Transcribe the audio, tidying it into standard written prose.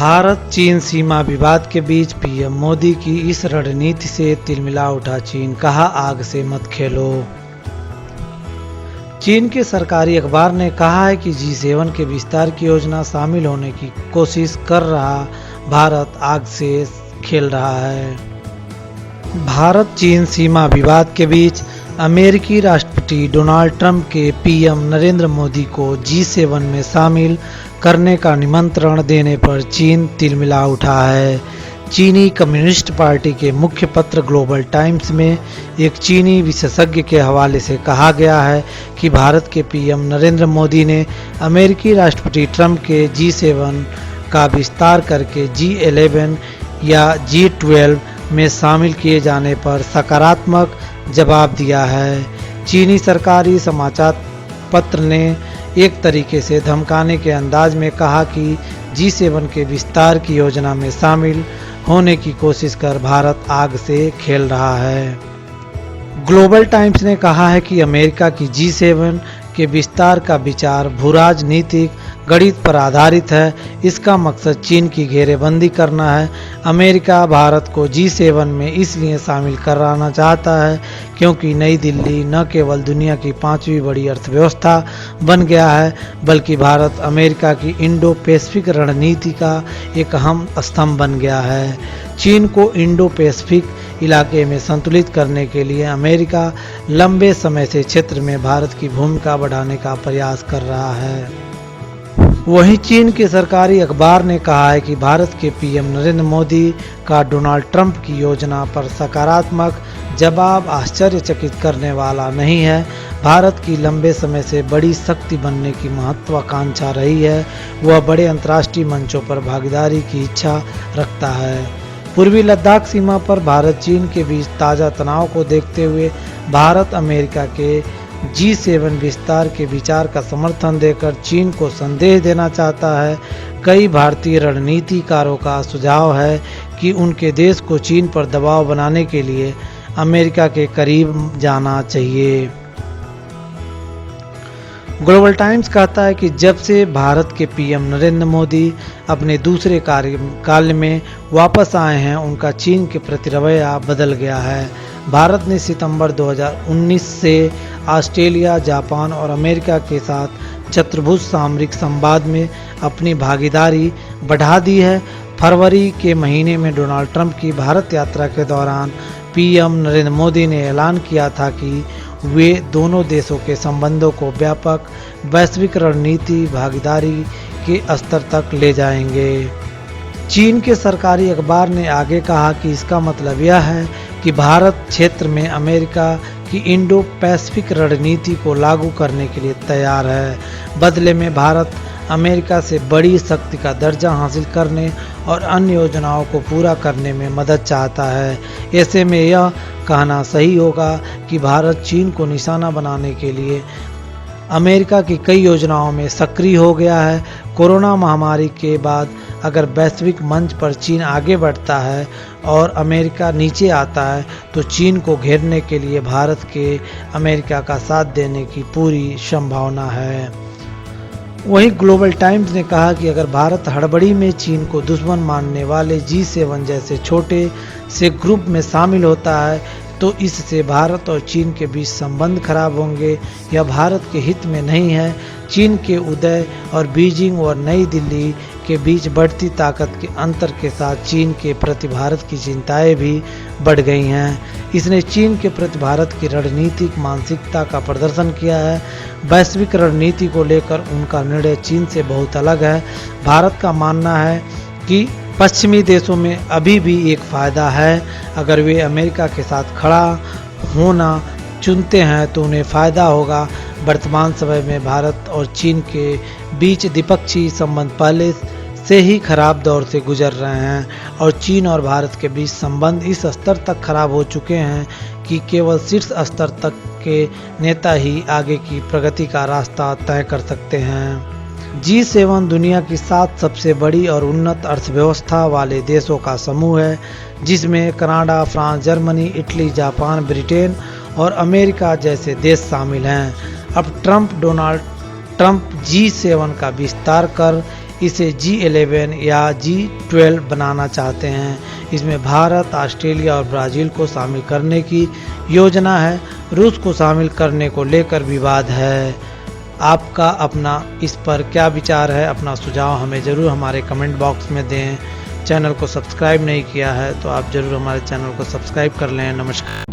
भारत चीन सीमा विवाद के बीच पीएम मोदी की इस रणनीति से तिलमिला उठा चीन, कहा आग से मत खेलो। चीन के सरकारी अखबार ने कहा है कि G7 के विस्तार की योजना शामिल होने की कोशिश कर रहा भारत आग से खेल रहा है। भारत चीन सीमा विवाद के बीच अमेरिकी राष्ट्रपति डोनाल्ड ट्रंप के पीएम नरेंद्र मोदी को G7 में शामिल करने का निमंत्रण देने पर चीन तिलमिला उठा है। चीनी कम्युनिस्ट पार्टी के मुख्य पत्र ग्लोबल टाइम्स में एक चीनी विशेषज्ञ के हवाले से कहा गया है कि भारत के पीएम नरेंद्र मोदी ने अमेरिकी राष्ट्रपति ट्रंप के G7 का विस्तार करके G11 या G12 में शामिल किए जाने पर सकारात्मक जवाब दिया है। चीनी सरकारी समाचार पत्र ने एक तरीके से धमकाने के अंदाज में कहा कि G7 के विस्तार की योजना में शामिल होने की कोशिश कर भारत आग से खेल रहा है। ग्लोबल टाइम्स ने कहा है कि अमेरिका की G7 के विस्तार का विचार भूराजनीतिक गणित पर आधारित है। इसका मकसद चीन की घेरेबंदी करना है। अमेरिका भारत को G7 में इसलिए शामिल कराना चाहता है क्योंकि नई दिल्ली न केवल दुनिया की 5वीं बड़ी अर्थव्यवस्था बन गया है, बल्कि भारत अमेरिका की इंडो पैसिफिक रणनीति का एक अहम स्तंभ बन गया है। चीन को इंडो पैसिफिक इलाके में संतुलित करने के लिए अमेरिका लंबे समय से क्षेत्र में भारत की भूमिका बढ़ाने का प्रयास कर रहा है। वहीं चीन के सरकारी अखबार ने कहा है कि भारत के पीएम नरेंद्र मोदी का डोनाल्ड ट्रंप की योजना पर सकारात्मक जवाब आश्चर्यचकित करने वाला नहीं है। भारत की लंबे समय से बड़ी शक्ति बनने की महत्वाकांक्षा रही है। वह बड़े अंतर्राष्ट्रीय मंचों पर भागीदारी की इच्छा रखता है। पूर्वी लद्दाख सीमा पर भारत चीन के बीच ताज़ा तनाव को देखते हुए भारत अमेरिका के G7 विस्तार के विचार का समर्थन देकर चीन को संदेश देना चाहता है। कई भारतीय रणनीतिकारों का सुझाव है कि उनके देश को चीन पर दबाव बनाने के लिए अमेरिका के करीब जाना चाहिए। ग्लोबल टाइम्स कहता है कि जब से भारत के पीएम नरेंद्र मोदी अपने दूसरे कार्यकाल में वापस आए हैं, उनका चीन के प्रति रवैया बदल गया है। भारत ने सितंबर 2019 से ऑस्ट्रेलिया, जापान और अमेरिका के साथ चतुर्भुज सामरिक संवाद में अपनी भागीदारी बढ़ा दी है। फरवरी के महीने में डोनाल्ड ट्रंप की भारत यात्रा के दौरान पीएम नरेंद्र मोदी ने ऐलान किया था कि वे दोनों देशों के संबंधों को व्यापक वैश्विक रणनीति भागीदारी के स्तर तक ले जाएंगे। चीन के सरकारी अखबार ने आगे कहा कि इसका मतलब यह है कि भारत क्षेत्र में अमेरिका की इंडो पैसिफिक रणनीति को लागू करने के लिए तैयार है। बदले में भारत अमेरिका से बड़ी शक्ति का दर्जा हासिल करने और अन्य योजनाओं को पूरा करने में मदद चाहता है। ऐसे में यह कहना सही होगा कि भारत चीन को निशाना बनाने के लिए अमेरिका की कई योजनाओं में सक्रिय हो गया है। कोरोना महामारी के बाद अगर वैश्विक मंच पर चीन आगे बढ़ता है और अमेरिका नीचे आता है, तो चीन को घेरने के लिए भारत के अमेरिका का साथ देने की पूरी संभावना है। वहीं ग्लोबल टाइम्स ने कहा कि अगर भारत हड़बड़ी में चीन को दुश्मन मानने वाले G7 जैसे छोटे से ग्रुप में शामिल होता है, तो इससे भारत और चीन के बीच संबंध खराब होंगे। यह भारत के हित में नहीं है। चीन के उदय और बीजिंग और नई दिल्ली के बीच बढ़ती ताकत के अंतर के साथ चीन के प्रति भारत की चिंताएं भी बढ़ गई हैं। इसने चीन के प्रति भारत की रणनीतिक मानसिकता का प्रदर्शन किया है। वैश्विक रणनीति को लेकर उनका निर्णय चीन से बहुत अलग है। भारत का मानना है कि पश्चिमी देशों में अभी भी एक फ़ायदा है। अगर वे अमेरिका के साथ खड़ा होना चुनते हैं तो उन्हें फ़ायदा होगा। वर्तमान समय में भारत और चीन के बीच द्विपक्षीय संबंध पहले से ही खराब दौर से गुजर रहे हैं और चीन और भारत के बीच संबंध इस स्तर तक खराब हो चुके हैं कि केवल शीर्ष स्तर तक के नेता ही आगे की प्रगति का रास्ता तय कर सकते हैं। G7 दुनिया की 7 सबसे बड़ी और उन्नत अर्थव्यवस्था वाले देशों का समूह है, जिसमें Canada, France, Germany, Italy, Japan, Britain और अमेरिका जैसे देश शामिल हैं। अब डोनाल्ड ट्रंप G7 का विस्तार कर इसे G11 या G12 बनाना चाहते हैं। इसमें भारत, ऑस्ट्रेलिया और ब्राज़ील को शामिल करने की योजना है। रूस को शामिल करने को लेकर विवाद है। आपका अपना इस पर क्या विचार है? अपना सुझाव हमें ज़रूर हमारे कमेंट बॉक्स में दें। चैनल को सब्सक्राइब नहीं किया है तो आप ज़रूर हमारे चैनल को सब्सक्राइब कर लें। नमस्कार।